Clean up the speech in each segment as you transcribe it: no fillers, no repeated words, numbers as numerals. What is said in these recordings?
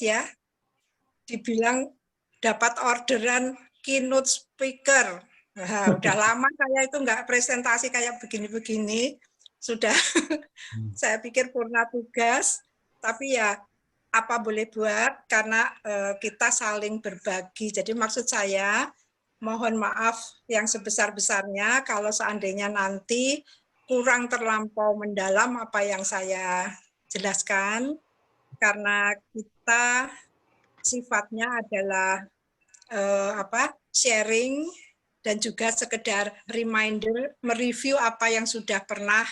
ya, dibilang dapat orderan keynote speaker. Nah, udah lama saya itu nggak presentasi kayak begini-begini, sudah saya pikir purna tugas, tapi ya apa boleh buat, karena kita saling berbagi. Jadi maksud saya, mohon maaf yang sebesar-besarnya kalau seandainya nanti kurang terlampau mendalam apa yang saya jelaskan, karena kita sifatnya adalah sharing dan juga sekedar reminder, mereview apa yang sudah pernah,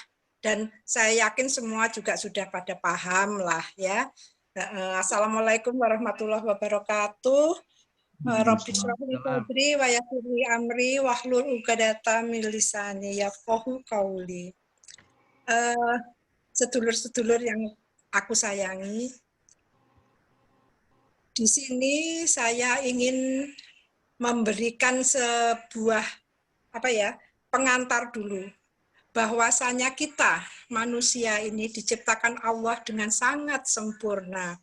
dan saya yakin semua juga sudah pada paham lah ya. Assalamualaikum warahmatullahi wabarakatuh. Rabbi shrah li sadri wa yassir li amri wahlul 'uqdatam min lisani yafqahu qauli. Sedulur-sedulur yang aku sayangi, di sini saya ingin memberikan sebuah pengantar dulu, bahwasanya kita manusia ini diciptakan Allah dengan sangat sempurna,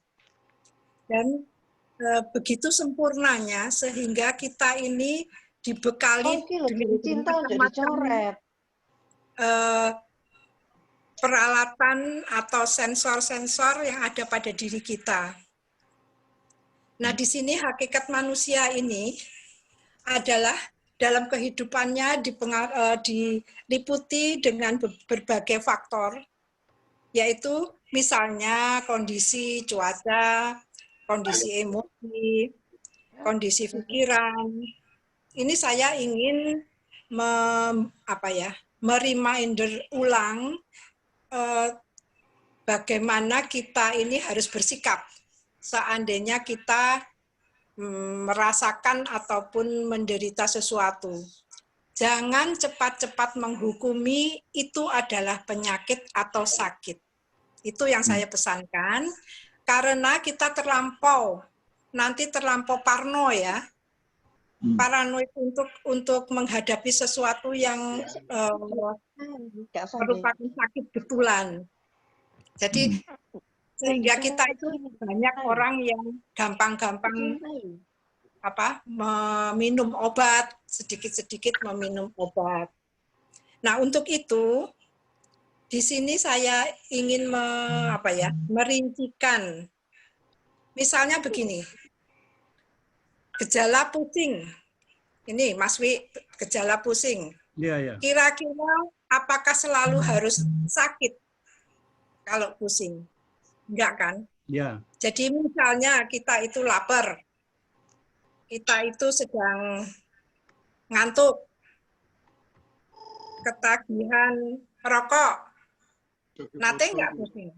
dan begitu sempurnanya sehingga kita ini dibekali dengan macam-macam peralatan atau sensor-sensor yang ada pada diri kita. Nah, di sini hakikat manusia ini adalah dalam kehidupannya diliputi dengan berbagai faktor, yaitu misalnya kondisi cuaca, kondisi emosi, kondisi pikiran. Ini saya ingin mereminder ulang bagaimana kita ini harus bersikap seandainya kita merasakan ataupun menderita sesuatu. Jangan cepat-cepat menghukumi itu adalah penyakit atau sakit. Itu yang saya pesankan, karena kita nanti terlampau parno ya, paranoid untuk menghadapi sesuatu yang merupakan sakit betulan. Jadi sehingga kita itu banyak orang yang gampang-gampang meminum obat, sedikit-sedikit meminum obat. Nah, untuk itu di sini saya ingin merincikan. Misalnya begini, gejala pusing. Ini Mas Wi, gejala pusing. Kira-kira apakah selalu harus sakit kalau pusing? Enggak kan? Ya. Jadi misalnya kita itu lapar, kita itu sedang ngantuk, ketagihan rokok, nate enggak pusing?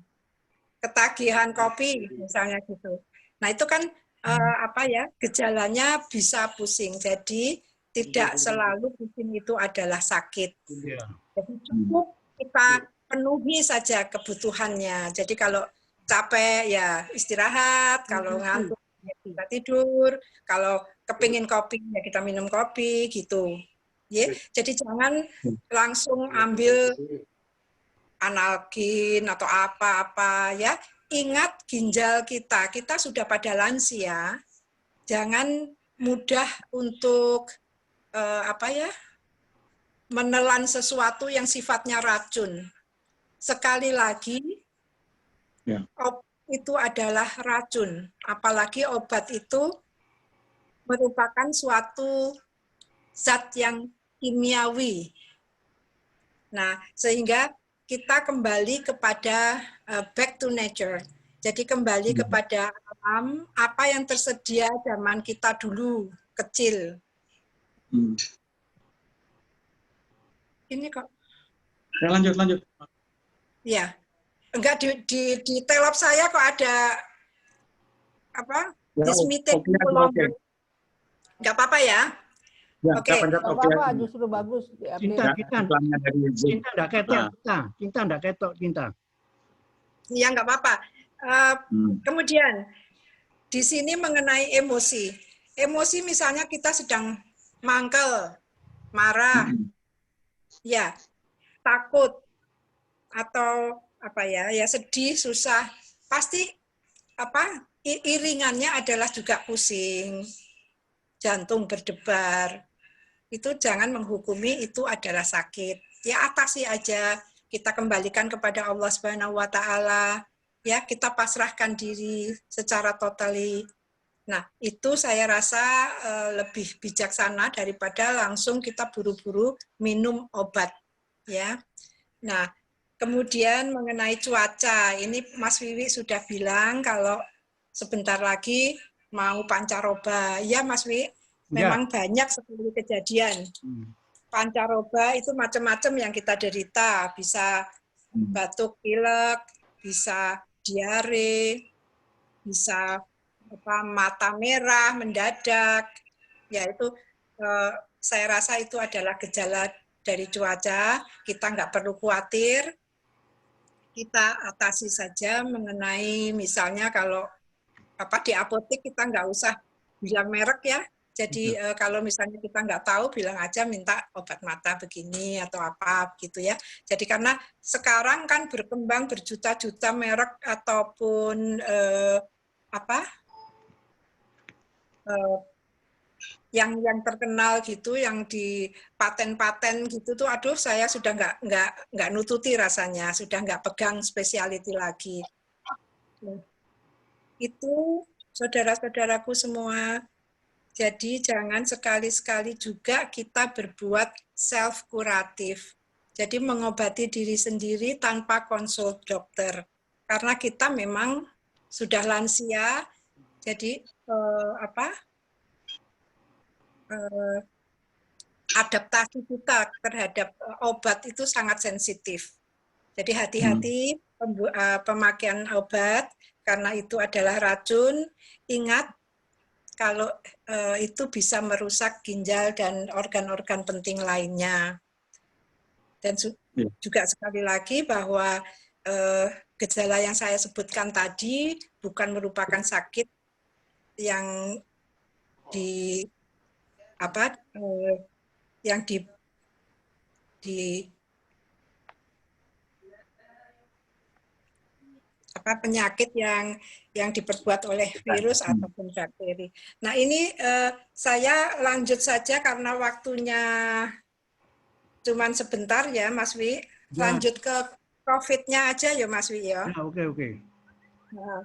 Ketagihan kopi misalnya gitu. Nah, itu kan gejalanya bisa pusing. Jadi tidak selalu pusing itu adalah sakit. Jadi cukup kita penuhi saja kebutuhannya. Jadi kalau capek ya istirahat, kalau ngantuk ya kita tidur, kalau kepingin kopi ya kita minum kopi gitu. Jadi jangan langsung ambil analgin atau apa-apa ya. Ingat ginjal kita sudah pada lansia, jangan mudah untuk menelan sesuatu yang sifatnya racun. Sekali lagi, obat itu adalah racun, apalagi obat itu merupakan suatu zat yang kimiawi. Nah, sehingga kita kembali kepada back to nature. Jadi kembali kepada alam, apa yang tersedia zaman kita dulu kecil. Ini kok. Ya, lanjut. Ya, enggak di telop saya kok ada this meeting no longer. Enggak apa-apa ya. Oke. Enggak apa-apa, justru bagus. Cinta enggak ketok. Ya, enggak apa-apa. Kemudian di sini mengenai emosi. Emosi misalnya kita sedang mangkel, marah, ya, takut, atau sedih, susah, pasti iringannya adalah juga pusing, jantung berdebar. Itu jangan menghukumi itu adalah sakit. Ya atasi aja, kita kembalikan kepada Allah Subhanahu wa taala. Ya, kita pasrahkan diri secara totali. Nah, itu saya rasa lebih bijaksana daripada langsung kita buru-buru minum obat, ya. Nah, kemudian mengenai cuaca, ini Mas Wiwi sudah bilang kalau sebentar lagi mau pancaroba. Ya, Mas Wiwi, memang banyak sekali kejadian. Pancaroba itu macam-macam yang kita derita, bisa batuk pilek, bisa diare, bisa mata merah mendadak, ya itu saya rasa itu adalah gejala dari cuaca. Kita nggak perlu khawatir, kita atasi saja mengenai misalnya kalau di apotek kita nggak usah bilang merek ya. Jadi kalau misalnya kita nggak tahu, bilang aja minta obat mata begini atau apa gitu ya. Jadi karena sekarang kan berkembang berjuta-juta merek ataupun yang terkenal gitu, yang di paten-paten gitu tuh, aduh saya sudah nggak nututi rasanya, sudah nggak pegang specialty lagi. Itu saudara-saudaraku semua. Jadi jangan sekali-sekali juga kita berbuat self-kuratif. Jadi mengobati diri sendiri tanpa konsul dokter. Karena kita memang sudah lansia, jadi adaptasi kita terhadap obat itu sangat sensitif. Jadi hati-hati pemakaian obat, karena itu adalah racun. Ingat, kalau itu bisa merusak ginjal dan organ-organ penting lainnya. Dan juga sekali lagi bahwa gejala yang saya sebutkan tadi bukan merupakan sakit yang penyakit yang diperbuat oleh virus ataupun bakteri. Nah ini saya lanjut saja karena waktunya cuman sebentar ya Mas Wi. Lanjut ke COVID-nya aja ya Mas Wi ya. Oke. Nah,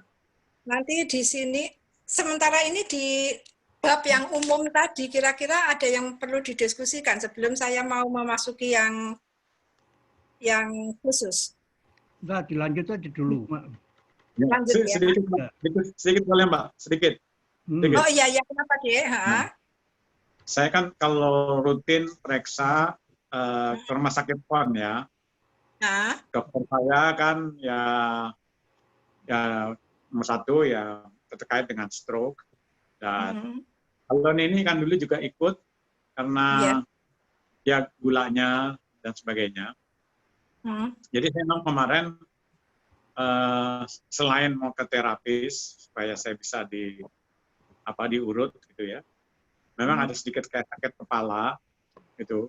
nanti di sini sementara ini di bab yang umum tadi kira-kira ada yang perlu didiskusikan sebelum saya mau memasuki yang khusus. Enggak, dilanjut aja dulu. Lanjut ya. Sedikit boleh Mbak, sedikit. Oh iya, kenapa deh? Saya kan kalau rutin periksa ke rumah sakit PON ya, dokter saya kan ya nomor satu ya terkait dengan stroke, dan kalau ini kan dulu juga ikut karena ya gulanya dan sebagainya. Jadi saya memang kemarin selain mau ke terapis supaya saya bisa diurut gitu ya, memang ada sedikit kayak sakit kepala gitu.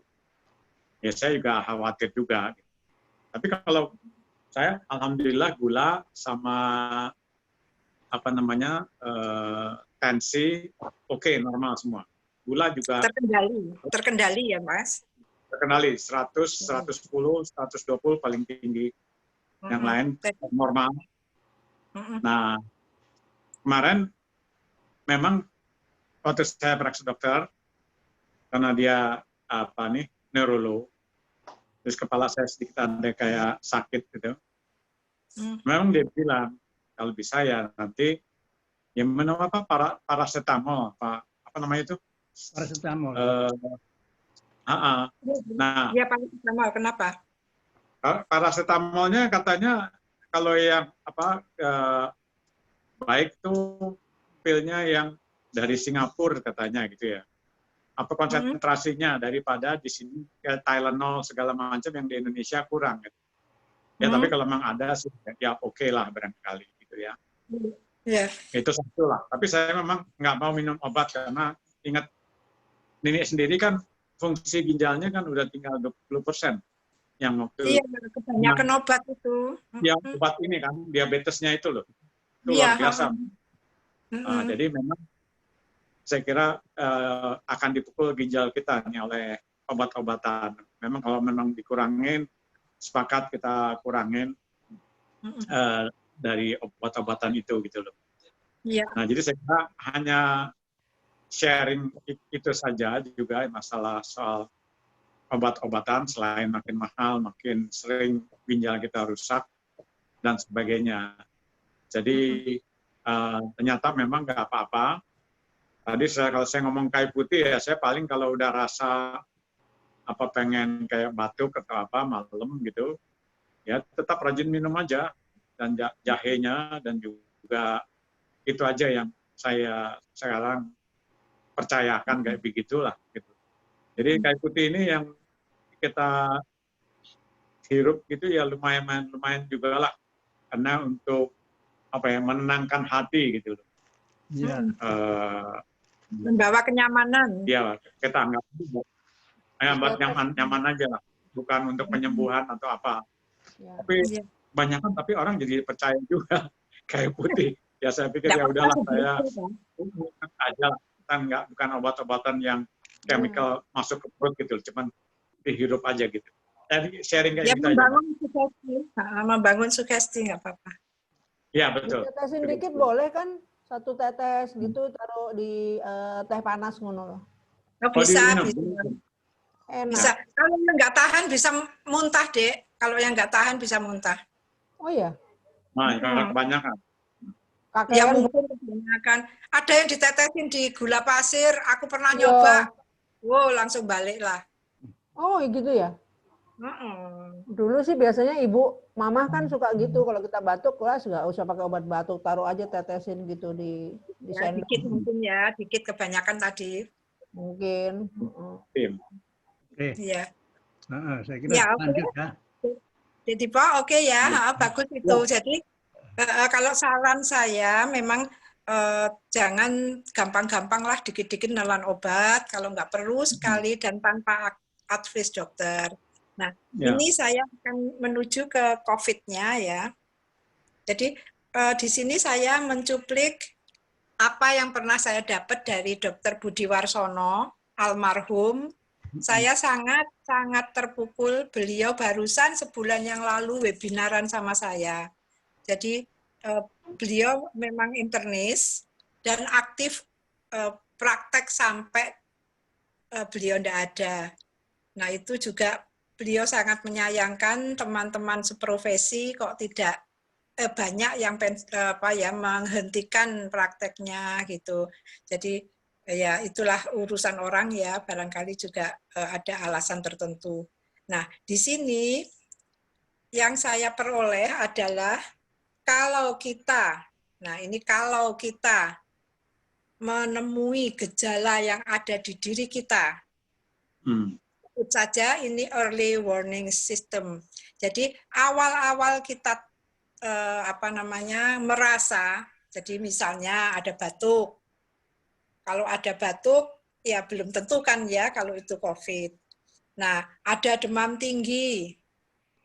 Ya saya juga khawatir juga. Tapi kalau saya alhamdulillah gula sama tensi oke, normal semua. Gula juga terkendali ya Mas. Terkendali 100, 110, 120 paling tinggi. Yang lain normal. Nah, kemarin memang waktu saya periksa dokter karena dia neurolog, terus kepala saya sedikit ada kayak sakit gitu. Memang dia bilang kalau bisa ya nanti yang minum paracetamol, apa namanya itu? Paracetamol. Nah, ya paracetamol kenapa? Paracetamolnya katanya kalau yang baik tuh pilnya yang dari Singapura katanya gitu ya. Apa konsentrasinya daripada di sini Tylenol segala macam yang di Indonesia kurang gitu. Ya tapi kalau memang ada sih ya oke lah barangkali gitu ya. Itu satu lah. Tapi saya memang nggak mau minum obat karena ingat nenek sendiri kan fungsi ginjalnya kan udah tinggal 20%. Yang waktu kebanyakan obat itu. Yang obat ini kan diabetesnya itu loh. Itu luar biasa. Jadi memang saya kira akan dipukul ginjal kita nih oleh obat-obatan. Memang kalau memang dikurangin, sepakat kita kurangin dari obat-obatan itu gitu loh. Iya. Nah, jadi saya kira hanya sharing itu saja juga masalah soal obat-obatan, selain makin mahal, makin sering ginjal kita rusak dan sebagainya. Jadi ternyata memang nggak apa-apa. Tadi kalau saya ngomong kayu putih ya, saya paling kalau udah rasa pengen kayak batuk atau apa malam gitu, ya tetap rajin minum aja, dan jahenya, dan juga itu aja yang saya sekarang percayakan kayak begitulah gitu. Jadi kayu putih ini yang kita hirup gitu ya lumayan juga lah, karena untuk menenangkan hati gitu. Iya. Membawa kenyamanan. Iya, kita anggap buat nyaman aja lah, bukan untuk penyembuhan atau apa. Ya. Tapi banyak tapi orang jadi percaya juga kayu putih. Ya saya pikir ya udahlah, saya aja lah, kita bukan obat-obatan yang chemical masuk ke perut gitu, cuman dihirup aja gitu. Jadi sharing kayak gitu aja. Membangun sugesti nggak apa-apa. Iya betul. Ditetesin dikit boleh kan? 1 tetes gitu taruh di teh panas ngono loh. Bisa. Enak. Bisa. Kalau yang nggak tahan bisa muntah, Dek. Kalau yang nggak tahan bisa muntah. Oh ya. Nah, kebanyakan. Ya mungkin kebanyakan. Ada yang ditetesin di gula pasir. Aku pernah nyoba. Wow, langsung balik lah. Oh gitu ya. Dulu sih biasanya mama kan suka gitu, kalau kita batuk kelas nggak usah pakai obat batuk, taruh aja tetesin gitu di sendok. Dikit mungkin ya, dikit, kebanyakan tadi. Mungkin. Iya. Saya kira lanjut ya. Jadi Pak, oke ya, bagus itu. Jadi kalau saran saya memang jangan gampang-gampang lah dikit-dikit nelan obat, kalau nggak perlu sekali dan tanpa advice dokter. Nah, ini saya akan menuju ke COVID-nya ya. Jadi di sini saya mencuplik apa yang pernah saya dapat dari Dr. Budi Warsono, almarhum. Saya sangat terpukul, beliau barusan sebulan yang lalu webinaran sama saya. Jadi beliau memang internis dan aktif praktek sampai beliau tidak ada. Nah itu juga beliau sangat menyayangkan teman-teman seprofesi kok tidak banyak yang menghentikan prakteknya gitu. Jadi ya itulah urusan orang ya, barangkali juga ada alasan tertentu. Nah di sini yang saya peroleh adalah kalau kita menemui gejala yang ada di diri kita, sebut saja ini early warning system. Jadi awal-awal kita merasa, jadi misalnya ada batuk. Kalau ada batuk, ya belum tentu kan ya kalau itu COVID. Nah, ada demam tinggi.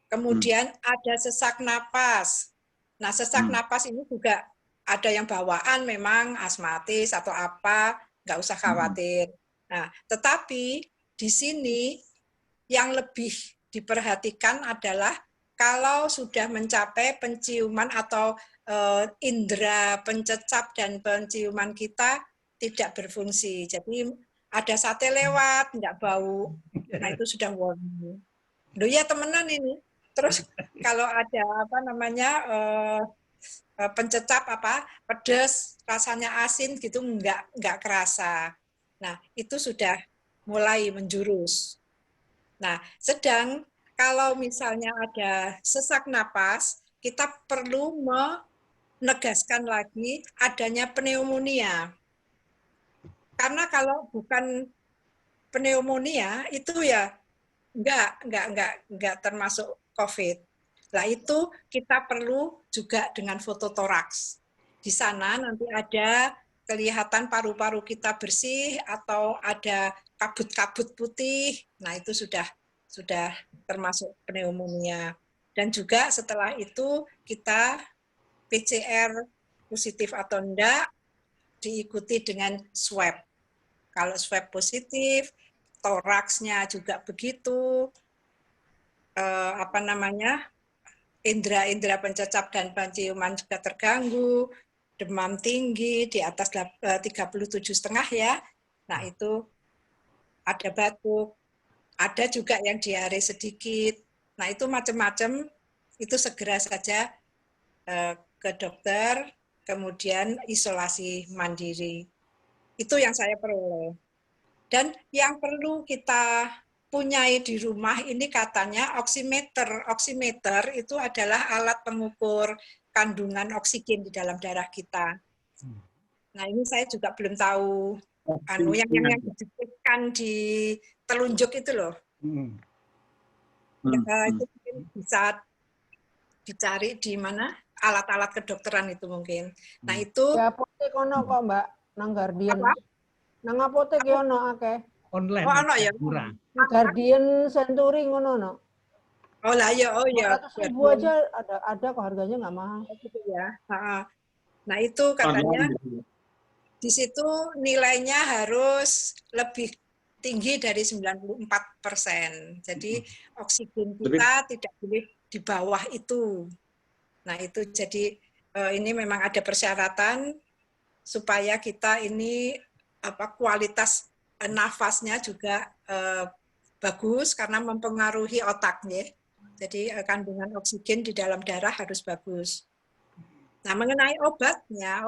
Kemudian ada sesak napas. Nah, sesak napas ini juga ada yang bawaan memang asmatis atau apa, nggak usah khawatir. Nah, tetapi di sini yang lebih diperhatikan adalah kalau sudah mencapai penciuman atau indera pencecap dan penciuman kita tidak berfungsi. Jadi ada sate lewat, nggak bau. Nah, itu sudah warning. Loh ya temenan ini. Terus kalau ada pencecap pedas, rasanya asin gitu nggak kerasa. Nah, itu sudah mulai menjurus. Nah, sedang kalau misalnya ada sesak napas, kita perlu menegaskan lagi adanya pneumonia. Karena kalau bukan pneumonia itu ya enggak termasuk COVID. Nah itu kita perlu juga dengan fototoraks. Di sana nanti ada kelihatan paru-paru kita bersih atau ada kabut-kabut putih. Nah itu sudah termasuk pneumonia. Dan juga setelah itu kita PCR positif atau enggak, diikuti dengan swab. Kalau swab positif, toraksnya juga begitu, indera-indera pencecap dan penciuman juga terganggu, demam tinggi di atas 37,5 ya. Nah itu ada batuk, ada juga yang diare sedikit. Nah itu macam-macam, itu segera saja ke dokter, kemudian isolasi mandiri. Itu yang saya peroleh. Dan yang perlu kita punyai di rumah ini katanya oximeter. Oximeter itu adalah alat pengukur kandungan oksigen di dalam darah kita. Nah ini saya juga belum tahu yang disebutkan di telunjuk itu loh. Itu mungkin bisa dicari di mana alat-alat kedokteran itu mungkin. Nah itu. Ya apotek ono kok Mbak, nang Guardian. Apa? Nang apotek ya ono akeh. Online. Oh ono ya. Murah. Guardian Century ngono no. Oh lah ya, oh ya. 200.000 aja ada kok, harganya nggak mahal. Gitu ya. Nah itu katanya di situ nilainya harus lebih tinggi dari 94%. Jadi oksigen kita tidak boleh di bawah itu. Nah itu jadi ini memang ada persyaratan supaya kita ini kualitas nafasnya juga bagus karena mempengaruhi otaknya. Jadi kandungan oksigen di dalam darah harus bagus. Nah mengenai obatnya,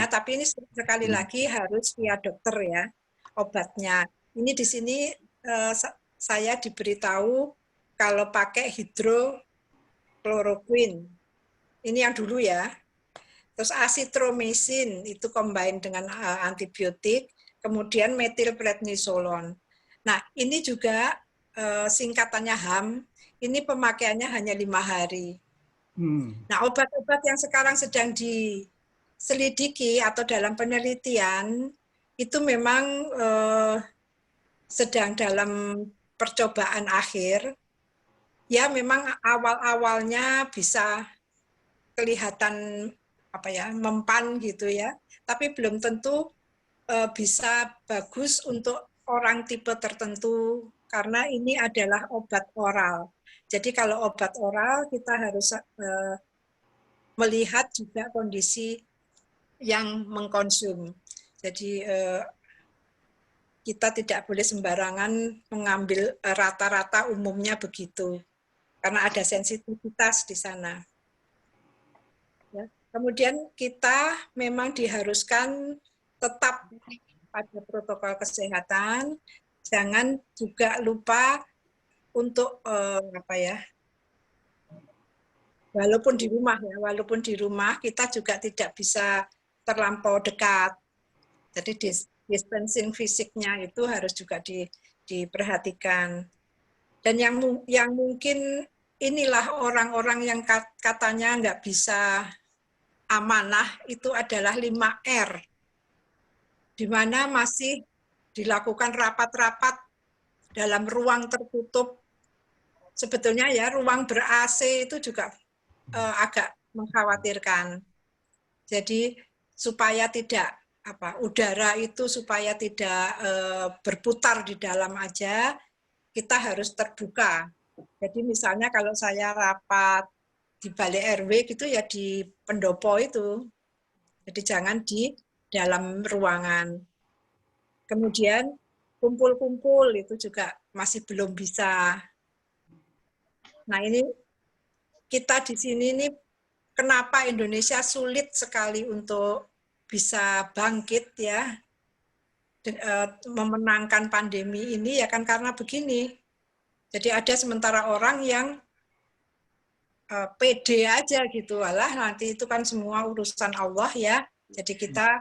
tapi ini sekali lagi harus via dokter ya obatnya. Ini di sini saya diberitahu kalau pakai hidrokloroquine. Ini yang dulu ya. Terus asitromisin itu combine dengan antibiotik, kemudian metilprednisolon. Nah, ini juga singkatannya HAM, ini pemakaiannya hanya 5 hari. Nah, obat-obat yang sekarang sedang diselidiki atau dalam penelitian, itu memang sedang dalam percobaan akhir. Ya, memang awal-awalnya bisa kelihatan mempan gitu ya, tapi belum tentu bisa bagus untuk orang tipe tertentu karena ini adalah obat oral. Jadi kalau obat oral kita harus melihat juga kondisi yang mengkonsum. Jadi kita tidak boleh sembarangan mengambil rata-rata umumnya begitu karena ada sensitivitas di sana. Kemudian kita memang diharuskan tetap pada protokol kesehatan, jangan juga lupa untuk walaupun di rumah kita juga tidak bisa terlampau dekat. Jadi distancing fisiknya itu harus juga diperhatikan. Dan yang mungkin inilah orang-orang yang katanya nggak bisa amanah itu adalah 5R, di mana masih dilakukan rapat-rapat dalam ruang tertutup. Sebetulnya ya ruang ber-AC itu juga agak mengkhawatirkan. Jadi supaya tidak udara itu supaya tidak berputar di dalam aja, kita harus terbuka. Jadi misalnya kalau saya rapat di balai RW gitu ya di pendopo itu. Jadi jangan di dalam ruangan. Kemudian kumpul-kumpul itu juga masih belum bisa. Nah ini kita di sini nih kenapa Indonesia sulit sekali untuk bisa bangkit ya, memenangkan pandemi ini ya kan karena begini. Jadi ada sementara orang yang pede aja gitu, alah nanti itu kan semua urusan Allah ya. Jadi kita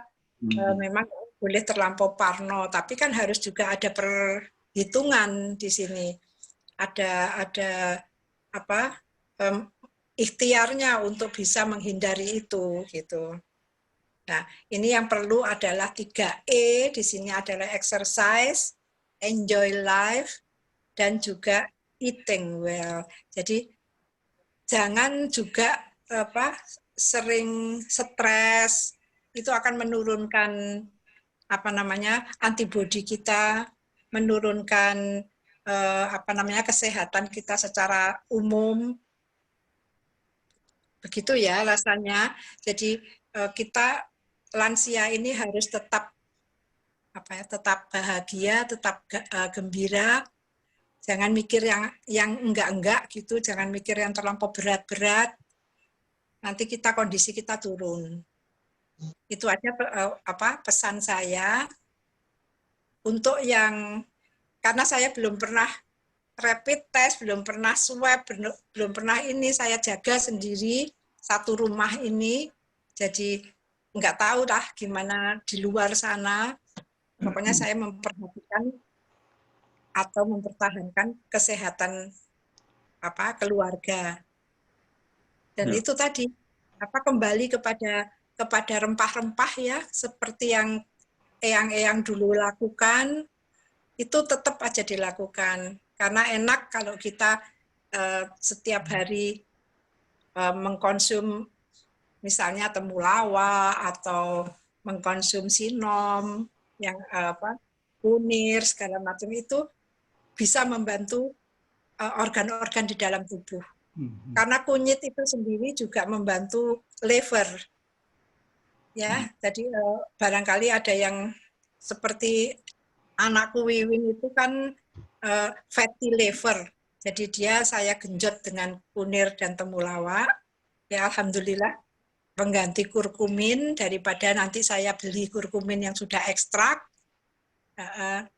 memang boleh terlampau parno, tapi kan harus juga ada perhitungan di sini. Ada ikhtiarnya untuk bisa menghindari itu gitu. Nah, ini yang perlu adalah 3E, di sini adalah exercise, enjoy life, dan juga eating well. Jadi jangan juga sering stres, itu akan menurunkan antibodi kita, menurunkan kesehatan kita secara umum. Begitu ya rasanya. Jadi kita lansia ini harus tetap tetap bahagia, tetap gembira. Jangan mikir yang enggak-enggak gitu, jangan mikir yang terlampau berat-berat. Nanti kondisi kita turun. Itu aja pesan saya. Untuk karena saya belum pernah rapid test, belum pernah swab, belum pernah ini, saya jaga sendiri satu rumah ini. Jadi enggak tahu lah gimana di luar sana. Pokoknya saya memperhatikan atau mempertahankan kesehatan keluarga. Dan itu tadi kembali kepada rempah-rempah ya, seperti yang eyang-eyang dulu lakukan, itu tetap aja dilakukan. Karena enak kalau kita setiap hari mengkonsum misalnya temulawak atau mengkonsumsi nom yang kunir segala macam, itu bisa membantu organ-organ di dalam tubuh. Karena kunyit itu sendiri juga membantu liver. Ya, jadi barangkali ada yang seperti anakku Wiwin itu kan fatty liver. Jadi saya genjot dengan kunir dan temulawak. Ya, alhamdulillah pengganti kurkumin, daripada nanti saya beli kurkumin yang sudah ekstrak.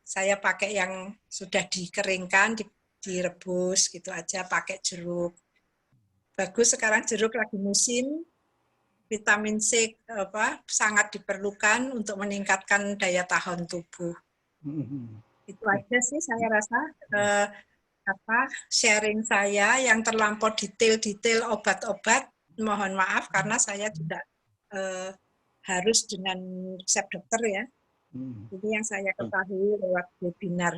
Saya pakai yang sudah dikeringkan, direbus gitu aja, pakai jeruk. Bagus, sekarang jeruk lagi musim, vitamin C sangat diperlukan untuk meningkatkan daya tahan tubuh. Itu aja sih saya rasa sharing saya yang terlampau detail obat-obat. Mohon maaf karena saya tidak harus dengan resep dokter ya. Ini yang saya ketahui lewat webinar.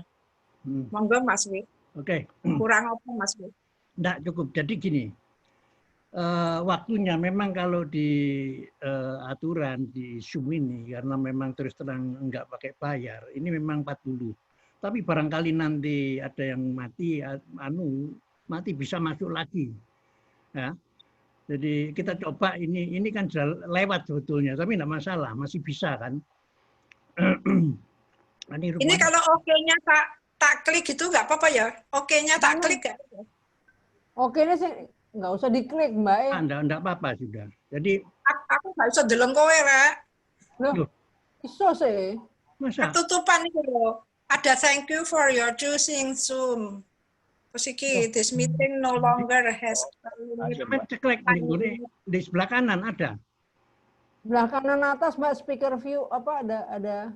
Monggo Mas Wi. Oke. Kurang apa Mas Wi? Enggak cukup. Jadi gini, waktunya memang kalau di aturan di Zoom ini, karena memang terus terang enggak pakai bayar, ini memang 40. Tapi barangkali nanti ada yang mati, mati bisa masuk lagi. Ya. Jadi kita coba ini kan sudah lewat sebetulnya, tapi enggak masalah, masih bisa kan. Ini kalau oke-nya tak klik gitu nggak apa-apa ya? Oke-nya tak klik nggak? Oke-nya sih nggak usah diklik Mbak. Enggak apa-apa sudah. Jadi aku nggak usah deleng kowe Rek. Loh, iso sih. Masa? Ketutupan itu loh. Ada thank you for your choosing Zoom. Terus iki, this meeting no longer has. Ceklek di sebelah kanan ada. Sebelah kanan atas Mbak, speaker view apa ada.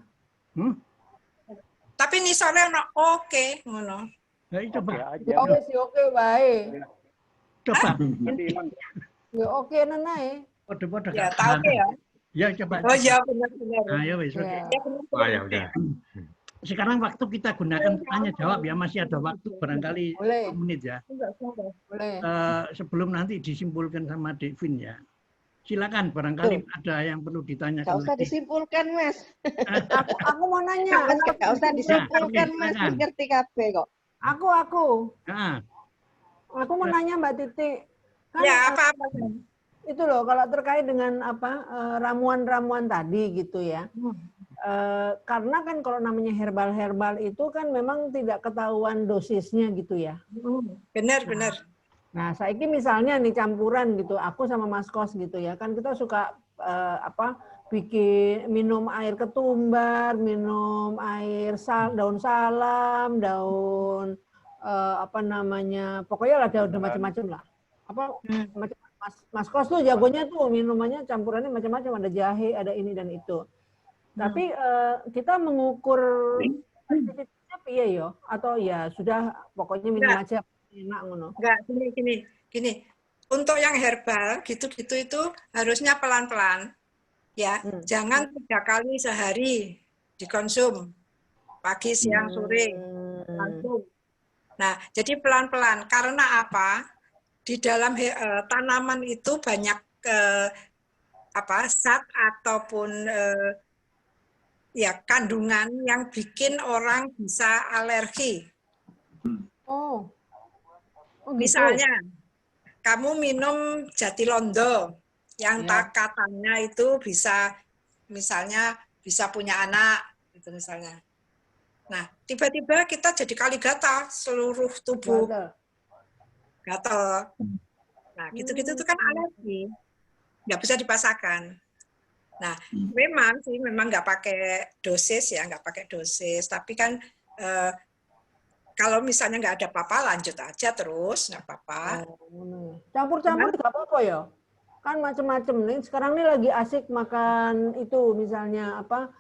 Tapi nih sore oke ngono. Ya coba. Oke baik. Coba. Ya oke nenae. Podo-podo. Ya tahu ya. Ya coba. Oh ya benar. Ayo wis oke. Oh ya udah. Sekarang waktu kita gunakan tanya jawab ya, masih ada waktu barangkali 10 menit ya. Boleh. Sebelum nanti disimpulkan sama Devin ya. Silakan, barangkali ada yang perlu ditanyakan. Nggak usah disimpulkan, Mas. Aku mau nanya. Nggak usah disimpulkan, Mas. Ngerti kabeh kok. Aku. Nah. Aku mau nanya Mbak Titi. Kan, ya apa-apa. Itu loh, kalau terkait dengan ramuan-ramuan tadi gitu ya. Karena kan kalau namanya herbal itu kan memang tidak ketahuan dosisnya gitu ya. Benar. Nah, saiki misalnya nih campuran gitu, aku sama Mas Kos gitu ya, kan kita suka bikin minum air ketumbar, minum air daun salam, daun pokoknya lah daun macam-macam lah. Mas Kos tuh jagonya tuh minumannya campurannya macam-macam, ada jahe, ada ini dan itu. Tapi kita mengukur sensitifnya piye yo? Atau ya sudah pokoknya minum aja enak ngono. Enggak, gini. Untuk yang herbal gitu-gitu itu harusnya pelan-pelan. Ya, jangan 3 kali sehari dikonsum. Pagi, siang, sore. Langsung. Nah, jadi pelan-pelan. Karena apa? Di dalam tanaman itu banyak zat ataupun ya kandungan yang bikin orang bisa alergi. Oh. Oh gitu. Misalnya, kamu minum Jatilondo yang Ya. katanya itu bisa, misalnya bisa punya anak, gitu misalnya. Nah, tiba-tiba kita jadi kaligata seluruh tubuh gatal. Nah, gitu-gitu itu kan alergi, nggak bisa dipaksakan. Nah, memang nggak pakai dosis ya, nggak pakai dosis. Tapi kan kalau misalnya nggak ada apa-apa, lanjut aja terus, nggak apa-apa. Campur-campur nggak apa-apa ya? Kan macam-macam nih. Sekarang nih lagi asik makan itu, misalnya apa?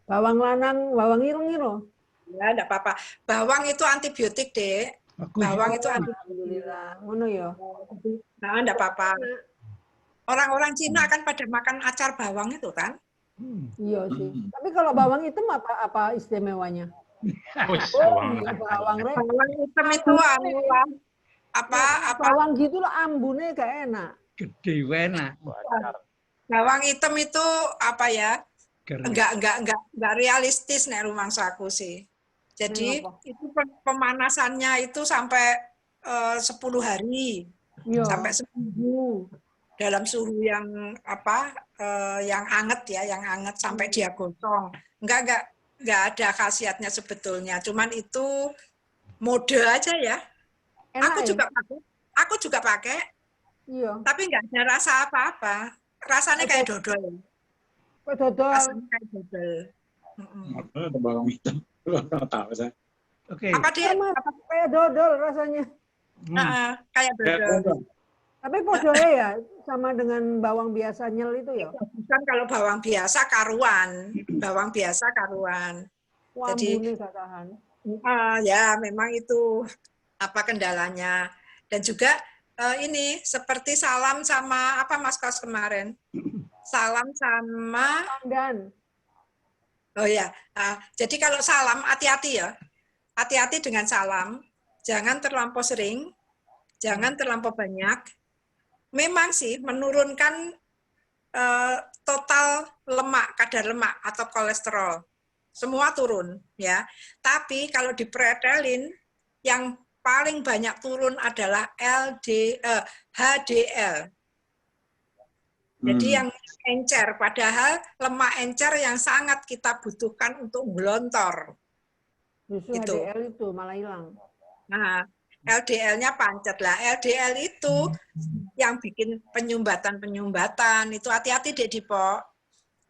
Bawang lanang, bawang ireng-ireng. Ya, nggak apa-apa. Bawang itu antibiotik, Dek. Bawang itu antibiotik. Alhamdulillah. Ngono ya. Nah, nggak apa-apa. Orang-orang Cina kan pada makan acar bawang itu kan? Iya sih. Tapi kalau bawang hitam apa istimewanya? Bawang hitam itu apa bawang gitu loh, ambune gak enak. Gede enak. Bawang hitam itu apa ya? Enggak realistis nek rumangsa aku sih. Jadi itu pemanasannya itu sampai 10 hari. Yo. Sampai seminggu dalam suhu yang yang hangat ya, yang hangat sampai dia gosong. Enggak ada khasiatnya sebetulnya. Cuman itu mode aja ya. Enak aku juga pakai. Iya. Tapi enggak ada rasa apa-apa. Rasanya kayak dodol. Kayak dodol. Rasanya kayak dodol. Ada bawang hitam. Nggak tahu saya. Oke. Apa dia? Kayak dodol rasanya. Kayak dodol. Tapi podoe ya sama dengan bawang biasa nyel itu ya. Bukan kalau bawang biasa karuan. Bawang biasa karuan. Wah, jadi gak tahan. Ya memang itu apa kendalanya. Dan juga ini seperti salam sama apa Mas Kos kemarin. Salam sama pandan. Oh ya. Jadi kalau salam hati-hati ya. Hati-hati dengan salam. Jangan terlampau sering. Jangan terlampau banyak. Memang sih menurunkan total lemak, kadar lemak atau kolesterol. Semua turun ya. Tapi kalau dipretelin yang paling banyak turun adalah HDL. Jadi yang encer, padahal lemak encer yang sangat kita butuhkan untuk gelontor. Justru gitu. HDL itu malah hilang. Nah, LDL-nya pancet lah. LDL itu yang bikin penyumbatan itu hati-hati deh Dipo.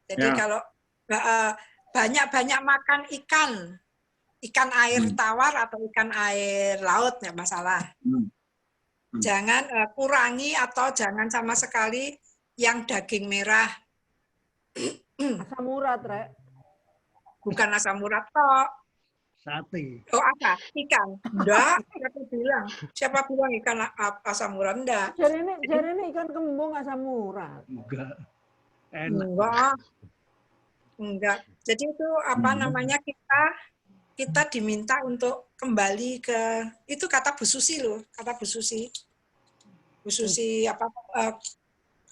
Jadi kalau banyak-banyak makan ikan air tawar atau ikan air laut nggak masalah. Jangan kurangi atau jangan sama sekali yang daging merah. Asam urat, Rek. Bukan asam urat toh. Sate. Oh apa? Ikan? Enggak. Siapa bilang ikan asam urat? Enggak. Jadi ini ikan kembung asam urat. Enggak. Enak. Enggak. Jadi itu apa namanya kita diminta untuk kembali ke itu kata Bu Susi loh, kata Bu Susi. Bu Susi apa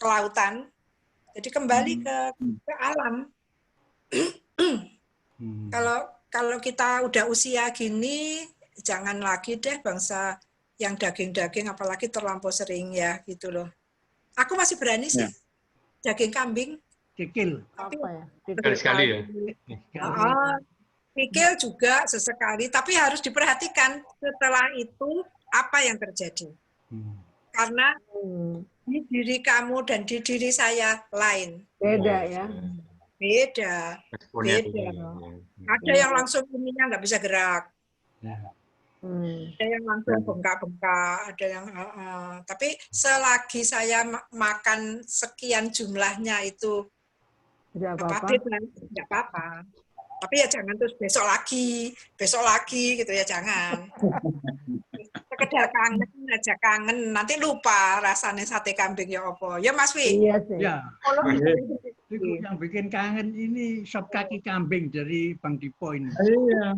kelautan. Jadi kembali ke alam. Kalau kita udah usia gini, jangan lagi deh bangsa yang daging-daging, apalagi terlampau sering ya gitu loh. Aku masih berani sih, daging kambing. Kikil. Apa ya? Sekali-sekali ya? Kikil juga sesekali, tapi harus diperhatikan setelah itu apa yang terjadi. Karena di diri kamu dan di diri saya lain. Beda ya. Beda. Ada yang langsung ininya nggak bisa gerak. Ada yang langsung bengkak-bengkak, ada yang tapi selagi saya makan sekian jumlahnya itu tidak apa-apa. Nggak apa-apa. Tapi ya jangan terus besok lagi gitu ya jangan. Sekedar kangen aja kangen, nanti lupa rasanya sate kambing ya apa. Ya Mas Wi. Iya sih. Ya. Yang bikin kangen ini sop kaki kambing dari Bang Dipo ini. Iya.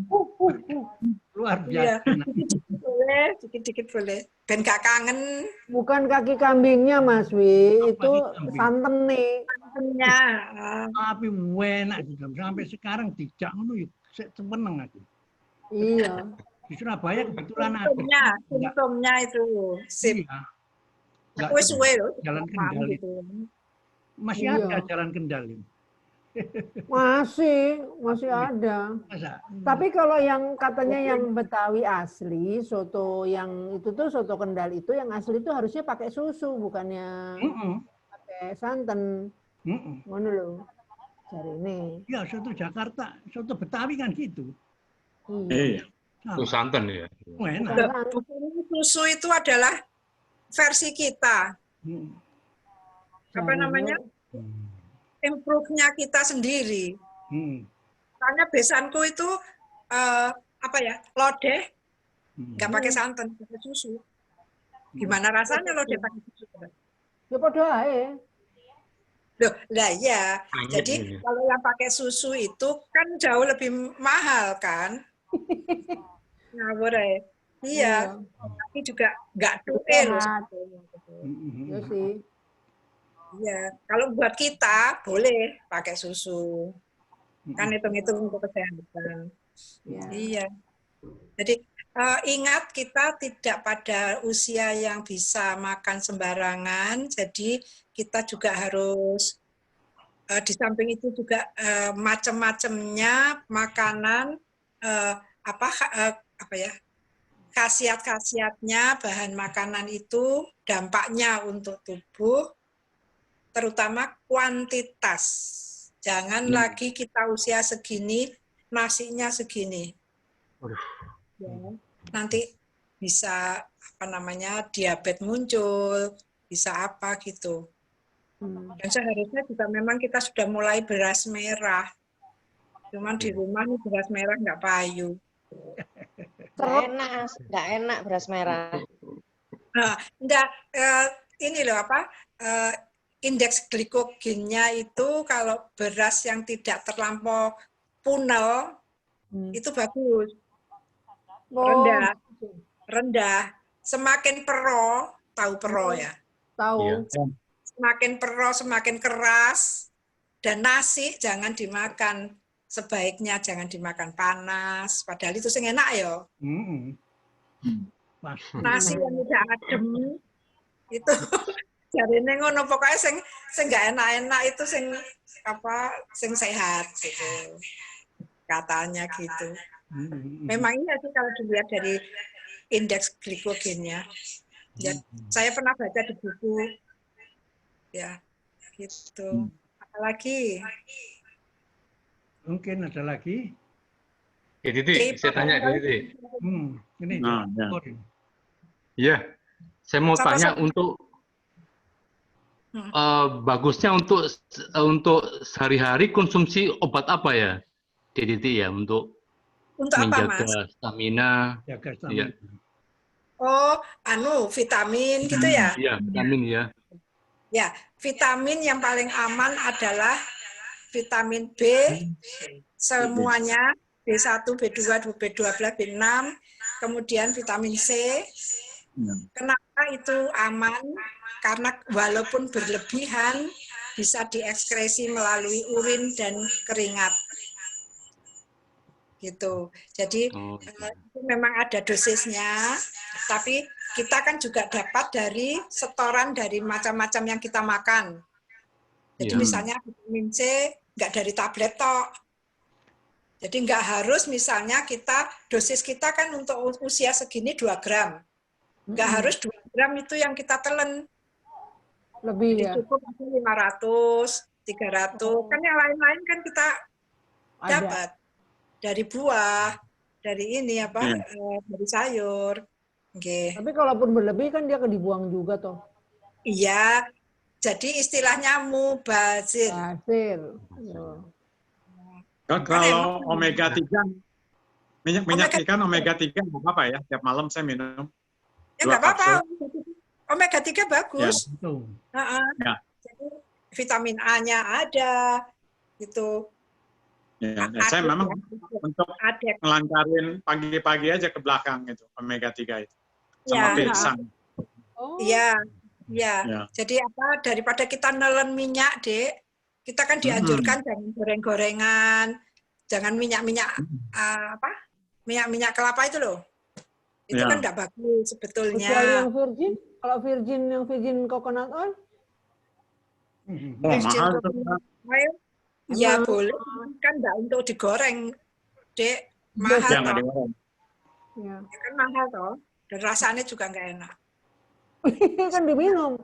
Luar Iya, biasa. Nah, dikit-dikit boleh, dikit-dikit boleh. Ben gak kangen Bukan kaki kambingnya, Mas Wi. Apa Itu kaki kambing? santen nih. kangennya. Tapi enak juga. Sampai sekarang dijak ngono yuk. Saya seneng aku. Iya. Di Surabaya kebetulan ada. Simptomnya, Enggak, simptomnya itu. Sip. iya. Enggak Aku suwe loh. Jalan Paham Kendal gitu. masih Iya. ada Jalan Kendal ini. Masih ada. Masa? Tapi kalau yang katanya yang Betawi asli, soto yang itu tuh soto Kendal itu yang asli itu harusnya pakai susu, bukannya Heeh. pakai santan. Heeh. Ngono lho. Cari ini. Ya, soto Jakarta, soto Betawi kan gitu. Iya. Iya. Itu Sama. santan ya. Oh, enak. Bukan santan. Bukan susu itu adalah versi kita. Hmm. Apa namanya? Improve-nya kita sendiri. Hmm. Karena besanku itu apa ya? Lodeh nggak pakai santan, pakai susu. Gimana rasanya lodeh pakai susu? Ya padha ae. Loh, lah ya. Anget Jadi ini. kalau yang pakai susu itu kan jauh lebih mahal kan? Ngawur ya. Iya, tapi juga nggak duwe loh. Sehat. Hmm. Ya sih. Iya, kalau buat kita boleh pakai susu. Kan hitung-hitung untuk kesehatan. Ya. Iya. Jadi ingat kita tidak pada usia yang bisa makan sembarangan. Jadi kita juga harus di samping itu juga macam-macamnya makanan apa ya? Khasiat-khasiatnya bahan makanan itu dampaknya untuk tubuh terutama kuantitas. Jangan lagi kita usia segini, nasinya segini. Ya, nanti bisa apa namanya diabetes muncul, bisa apa gitu. Dan seharusnya juga memang kita sudah mulai beras merah. Cuman di rumah nih beras merah nggak payu. Nggak enak beras merah. Nah, enggak, ini loh apa, indeks glikogennya itu kalau beras yang tidak terlampau punel, itu bagus. Rendah. Rendah. Semakin pero, tahu pero ya? Tahu. Semakin pero, semakin keras. Dan nasi jangan dimakan. Sebaiknya jangan dimakan panas. Padahal itu sing enak ya. Nasi yang udah adem, itu jarine ngono pokoknya sing nggak enak-enak itu sing sehat gitu katanya gitu. Memang iya sih kalau dilihat dari indeks glikogennya. Ya, saya pernah baca di buku ya gitu. Apalagi Mungkin ada lagi. Titi, saya tanya Titi. Ini. Iya, saya mau tanya untuk bagusnya untuk sehari-hari konsumsi obat apa ya, Titi ya untuk menjaga apa, Mas? stamina. Jaga stamina. Ya. Oh, vitamin gitu ya? Iya, vitamin ya. Ya, vitamin yang paling aman adalah vitamin B, semuanya B1, B2, B12, B6, kemudian vitamin C. Kenapa itu aman? Karena walaupun berlebihan bisa diekskresi melalui urin dan keringat. Gitu. Jadi itu memang ada dosisnya, tapi kita kan juga dapat dari setoran dari macam-macam yang kita makan. Jadi misalnya vitamin C nggak dari tablet tok. Jadi nggak harus misalnya dosis kita kan untuk usia segini 2 gram. Nggak harus 2 gram itu yang kita telan. Lebih jadi ya. cukup 500, 300. Kan yang lain-lain kan kita dapat. Dari buah, dari ini dari sayur. Okay. Tapi kalaupun berlebih kan dia dibuang juga toh. Iya, jadi istilahnya mubazir. Kalau omega 3, minyak ikan omega 3 nggak apa-apa ya, tiap malam saya minum. Ya nggak apa-apa, omega 3 bagus. Ya. Jadi vitamin A-nya ada, gitu. Ya, saya memang untuk ngelancarin pagi-pagi aja ke belakang itu omega 3 itu sama pisang. Iya, iya. Jadi apa daripada kita nelen minyak, Dek, kita kan dianjurkan jangan goreng-gorengan, jangan minyak-minyak minyak kelapa itu loh. Itu kan nggak bagus sebetulnya. Kecuali yang virgin, kalau yang virgin coconut oil. Virgin coconut oil. Ya boleh, kan nggak untuk digoreng, Dek. Mahal toh. Ya kan mahal toh. Dan rasanya juga nggak enak. Kan diminum.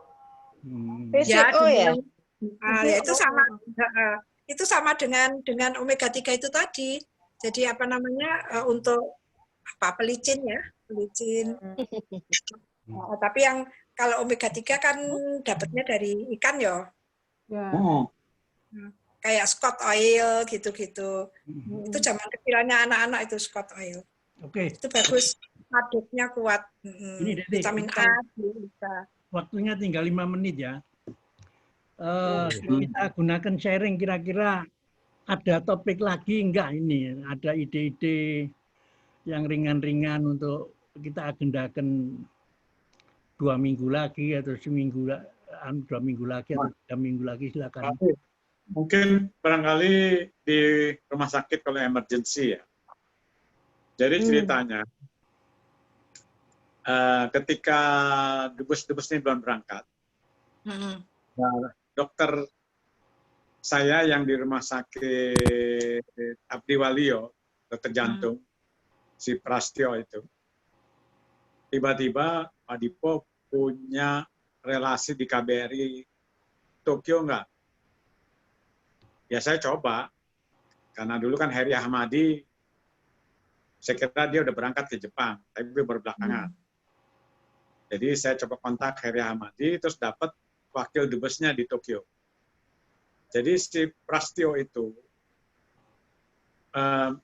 Ya, ya itu sama dengan omega 3 itu tadi. Jadi apa namanya untuk apa pelicin ya, pelicin. Tapi yang kalau omega 3 kan dapatnya dari ikan ya. Kayak Scott oil gitu-gitu. Itu zaman kecilannya anak-anak itu Scott oil. Oke. Itu bagus, aduknya kuat. Ini vitamin A, bisa. Waktunya tinggal 5 menit ya. Kita gunakan sharing kira-kira ada topik lagi enggak ini? Ada ide-ide yang ringan-ringan untuk kita agendakan 2 minggu lagi atau seminggu 2 minggu lagi atau 3 minggu lagi, silakan. Mungkin barangkali di rumah sakit kalau emergency ya. Jadi ceritanya ketika dubes ini belum berangkat, dokter saya yang di rumah sakit Abdi Waluyo, dokter jantung, si Prastio itu, tiba-tiba Pak Dipo punya relasi di KBRI Tokyo enggak? Ya saya coba, karena dulu kan Heri Ahmadi, saya kira dia udah berangkat ke Jepang, tapi baru belakangan. Jadi saya coba kontak Heri Ahmadi, terus dapat wakil dubesnya di Tokyo. Jadi si Prastio itu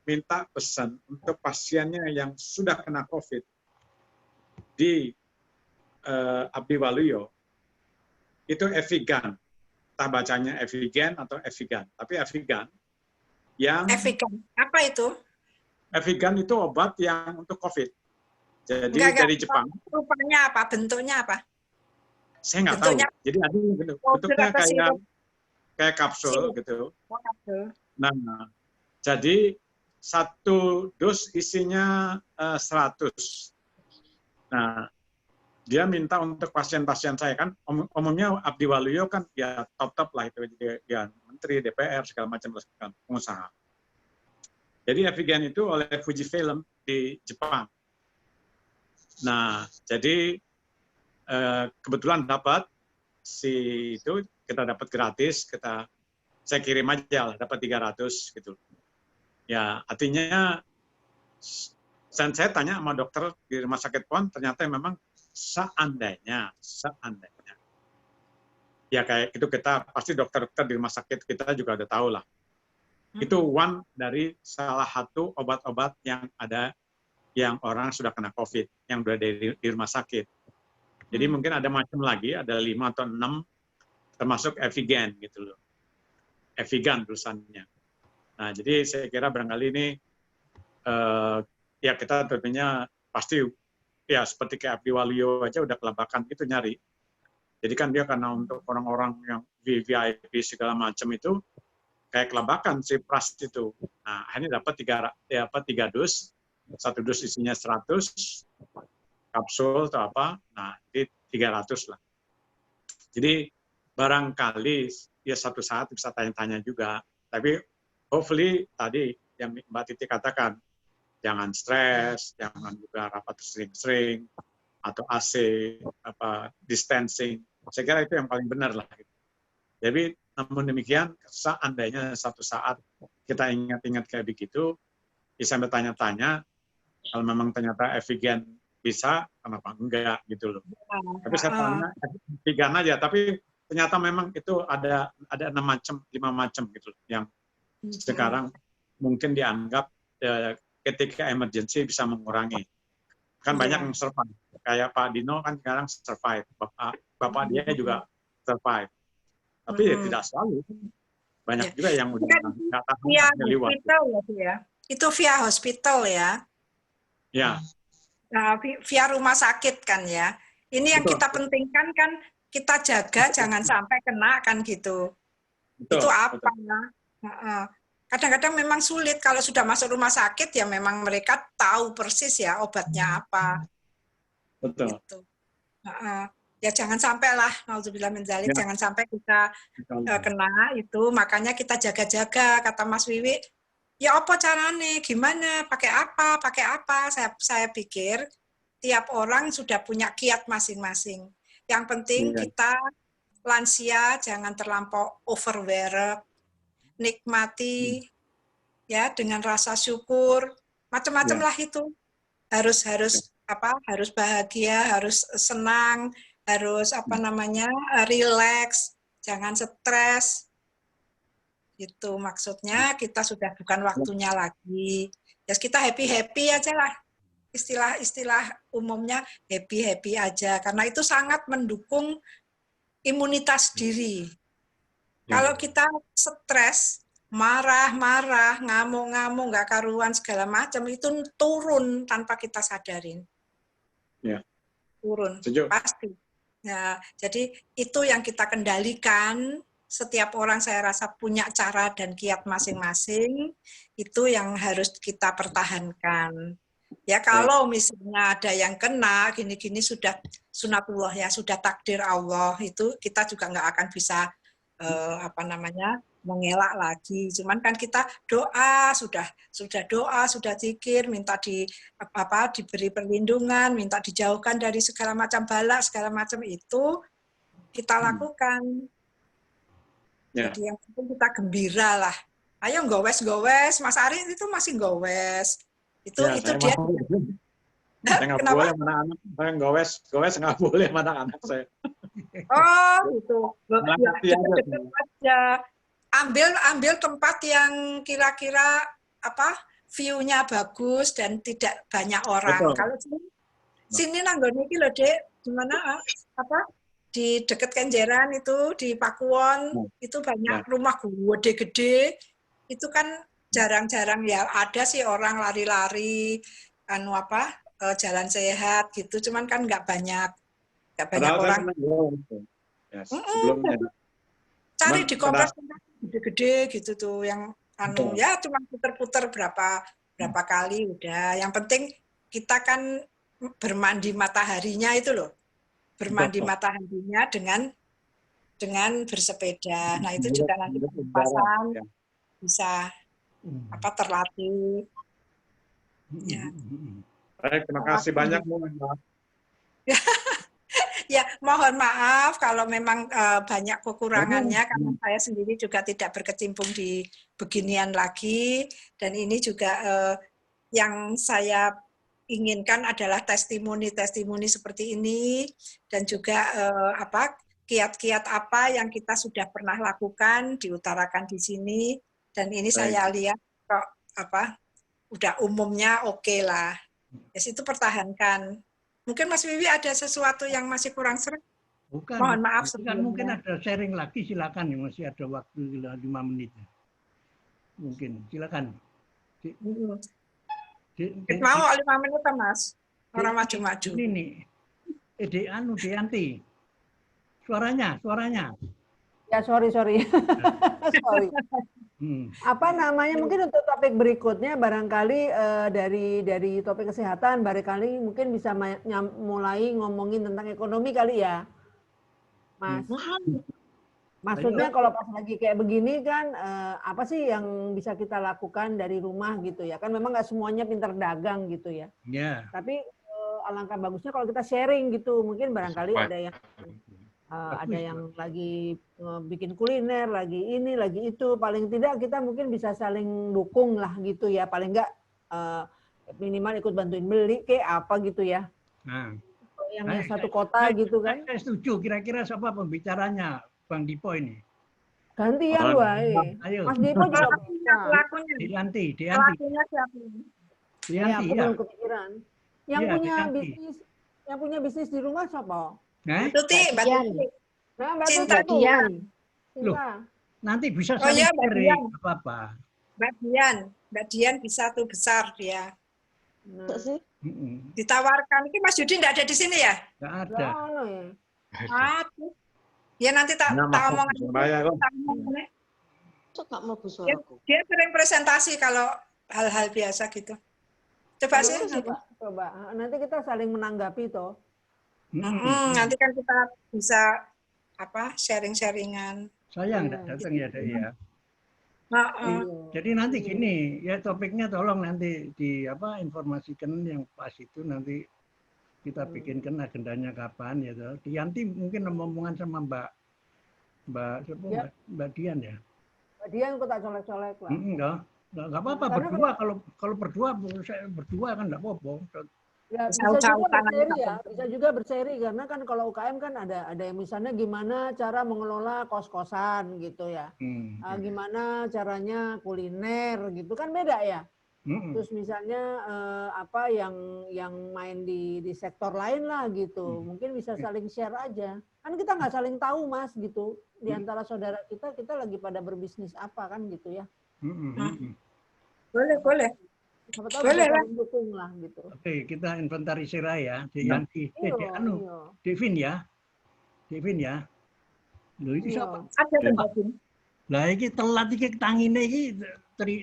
minta pesan untuk pasiennya yang sudah kena COVID di Abdi Waluyo, itu Evigan. Entah bacanya Evigan atau Evigan. Tapi Evigan yang... Evigan, apa itu? Evigan itu obat yang untuk COVID. Jadi dari Jepang. Rupanya apa? Bentuknya apa? Saya nggak tahu. Jadi ada bentuknya kayak kapsul gitu. Nah, jadi 1 dos isinya 100. Nah, dia minta untuk pasien-pasien saya kan, umumnya Abdi Waluyo kan ya top lah itu, ya menteri, DPR, segala macam pengusaha. Jadi Evigan itu oleh Fujifilm di Jepang. Nah, jadi kebetulan dapat itu kita dapat gratis, saya kirim aja lah, dapat 300 gitu. Ya artinya, dan saya tanya sama dokter di rumah sakit PON, ternyata memang seandainya, ya kayak itu kita pasti dokter-dokter di rumah sakit kita juga udah tahu lah. Itu one dari salah satu obat-obat yang ada yang orang sudah kena COVID, yang udah di rumah sakit. Jadi mungkin ada macam lagi, ada 5 atau 6, termasuk Evigan gitu loh. Evigan tulisannya. Nah, jadi saya kira barangkali ini ya kita tentunya pasti ya seperti kayak Abdi Waluyo aja udah kelabakan gitu nyari. Jadi kan dia karena untuk orang-orang yang VIP segala macam itu kayak kelabakan si Pras itu. Nah, ini dapat 3 dus, 1 dus isinya 100 kapsul atau apa, nah ini 300 lah. Jadi barangkali ya suatu saat bisa tanya-tanya juga, tapi hopefully tadi yang Mbak Titi katakan, jangan stres, jangan juga rapat sering-sering, atau AC, distancing. Saya kira itu yang paling benar lah. Jadi namun demikian, seandainya satu saat kita ingat-ingat kayak begitu, bisa bertanya-tanya, kalau memang ternyata Evigan bisa, kenapa enggak gitu loh. Tapi saya tanya Evigan aja, tapi ternyata memang itu ada 6 macam, 5 macam gitu loh, yang sekarang mungkin dianggap ketika emergency bisa mengurangi. Kan banyak yang survive. Kayak Pak Dino kan sekarang survive. Bapak dia juga survive. Tapi ya tidak selalu. banyak Ya. juga yang udah nggak tahan Via liwat. hospital ya. Itu via hospital ya. Ya, Nah, via rumah sakit kan ya. Ini yang Betul. kita pentingkan kan, kita jaga jangan sampai kena kan gitu. betul. Itu apa? betul. Heeh. Kadang-kadang memang sulit kalau sudah masuk rumah sakit ya memang mereka tahu persis ya obatnya apa. Betul. Gitu. Heeh. Ya jangan sampai lah, nauzubillah min dzalik, Ya. jangan sampai kita kena itu, makanya kita jaga-jaga, kata Mas Wiwi. Ya apa caranya, gimana, pakai apa, saya pikir tiap orang sudah punya kiat masing-masing. Yang penting Iya. kita lansia jangan terlampau overwork, nikmati ya dengan rasa syukur, macam-macam Ya. lah itu. Harus bahagia, harus senang, harus relax, jangan stres. Itu maksudnya kita sudah bukan waktunya lagi. Ya kita happy aja lah. Istilah umumnya happy aja karena itu sangat mendukung imunitas diri. Ya. Kalau kita stres, marah-marah, ngamuk-ngamuk, nggak karuan segala macam itu turun tanpa kita sadarin. Ya. Turun Setuju. pasti. Ya, jadi itu yang kita kendalikan. Setiap orang saya rasa punya cara dan kiat masing-masing, itu yang harus kita pertahankan. Ya kalau misalnya ada yang kena, gini-gini sudah sunatullah ya, sudah takdir Allah, itu kita juga nggak akan bisa mengelak lagi. Cuman kan kita doa, sudah doa, sudah zikir, minta diberi perlindungan, minta dijauhkan dari segala macam bala, segala macam itu kita lakukan. Ya. Jadi yang penting kita gembira lah. Ayo gowes, Mas Ari itu masih gowes. Itu Ya, dia. Saya nggak boleh sama anak-anak. Saya gowes nggak boleh sama anak-anak saya. Oh, itu. Ya, Deket-deket aja. Ambil tempat yang kira-kira view-nya bagus dan tidak banyak orang. Betul. Kalau sini nanggone iki lho, Dek, gimana di dekat Kenjeran itu di Pakuwon itu banyak rumah gede-gede. Itu kan jarang-jarang ya ada sih orang lari-lari jalan sehat gitu. Cuman kan nggak banyak orang. Ya, sebelumnya. Cari di kompleks gede-gede gitu tuh yang ya cuma puter-puter berapa kali udah. Yang penting kita kan bermandi mataharinya itu loh. Bermandi mataharinya dengan bersepeda. Nah, itu juga nanti pasang bisa terlatih. Ya. Baik, terima kasih banyak, Bu. Ya, mohon maaf kalau memang banyak kekurangannya karena saya sendiri juga tidak berkecimpung di beginian lagi dan ini juga yang saya inginkan adalah testimoni seperti ini dan juga kiat-kiat apa yang kita sudah pernah lakukan diutarakan di sini dan ini saya lihat kok udah umumnya oke lah. Yes, itu pertahankan. Mungkin Mas Wiwi ada sesuatu yang masih kurang seret? Bukan. Mohon maaf sebelumnya. Mungkin ada sharing lagi, silakan ya, masih ada waktu 5 menit. Mungkin, silakan. Mau 5 menit, Mas. Orang maju-maju. Ini nih, Deanti. Suaranya. Ya, sorry. Sorry. Mungkin untuk topik berikutnya barangkali dari topik kesehatan barangkali mungkin bisa mulai ngomongin tentang ekonomi kali ya, Mas. Maksudnya kalau pas lagi kayak begini kan apa sih yang bisa kita lakukan dari rumah gitu ya? Kan memang nggak semuanya pintar dagang gitu ya. Yeah. Tapi alangkah bagusnya kalau kita sharing gitu. Mungkin barangkali ada yang lagi bikin kuliner, lagi ini, lagi itu. Paling tidak kita mungkin bisa saling dukung lah gitu ya. Paling enggak minimal ikut bantuin beli kayak apa gitu ya. Nah, yang satu kota gitu kan. Saya setuju. Kira-kira siapa pembicaranya Bang Dipo ini? Gantian wae. Mas Dipo juga bisa. Dianti. Pelakunya siapa? Ya, aku belum kepikiran. Yang punya bisnis di rumah siapa? Tuti, Mbak Tuti. Nah, Mbak Tuti. Cinta. Nanti bisa Oh saling ya, Mbak sharing, Dian. apa-apa. Mbak Dian bisa tuh besar dia. Nah, sih? Ditawarkan. Ini Mas Yudi nggak ada di sini ya? Nggak nggak ada. ada ya. Aduh. Ya nanti tak Ya, masuk omong di Surabaya kok. Kok nggak mau dia, suaraku? dia sering presentasi kalau hal-hal biasa gitu. Coba sih. Coba. Nanti kita saling menanggapi toh. Nanti kan kita bisa apa sharing-sharingan. Sayang nggak datang ya, Dek ya. Jadi nanti gini, ya topiknya tolong nanti di apa informasikan yang pas itu nanti kita bikinkan agendanya kapan ya toh. Yanti mungkin omongan sama Mbak Dian ya. Mbak Dian kok tak colek-colek lah. Nggak apa-apa berdua, kalau berdua saya berdua kan nggak apa-apa. Ya, bisa juga berseri karena kan kalau UKM kan ada yang misalnya gimana cara mengelola kos-kosan gitu ya. Gimana caranya kuliner gitu kan beda ya. Terus misalnya apa yang main di sektor lain lah gitu. Mungkin bisa saling share aja. Kan kita nggak saling tahu Mas gitu. Di antara saudara kita lagi pada berbisnis apa kan gitu ya. Boleh. Siapa tahu bisa saling dukung lah gitu. Oke, kita inventarisir ya. Devin ya. Loh iki siapa? Ada Mbak Dian. Lah iki telat iki tangine iki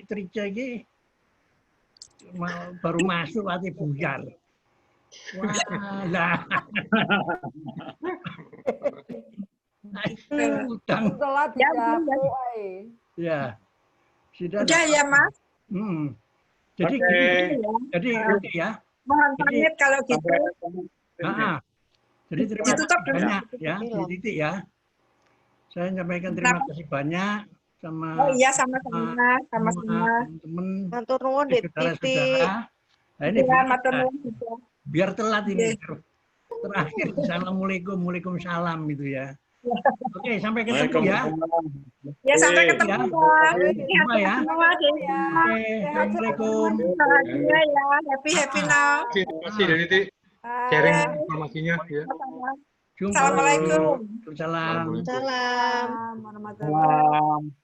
Trica iki baru masuk ati buyar. Wah, lah. Utang. Telat ya. Sudah ya, Mas. Jadi jadi ya. Mohon pamit kalau gitu. Jadi terima kasih banyak ya, Bu Titi ya. Saya menyampaikan terima kasih banyak sama sama-sama teman-teman. Matur nuwun, Dik Titi. Nah, ini biar telat ini. Terakhir assalamualaikum, waalaikumsalam gitu ya. Oke, sampai ketemu ya. Ya, sampai ketemu. Jumpa ya. Oke, assalamualaikum. Bahagia ya, happy now. Terima kasih Titi. Sharing informasinya ya. Assalamualaikum. Salam. Salam. Warahmatullahi wabarakatuh.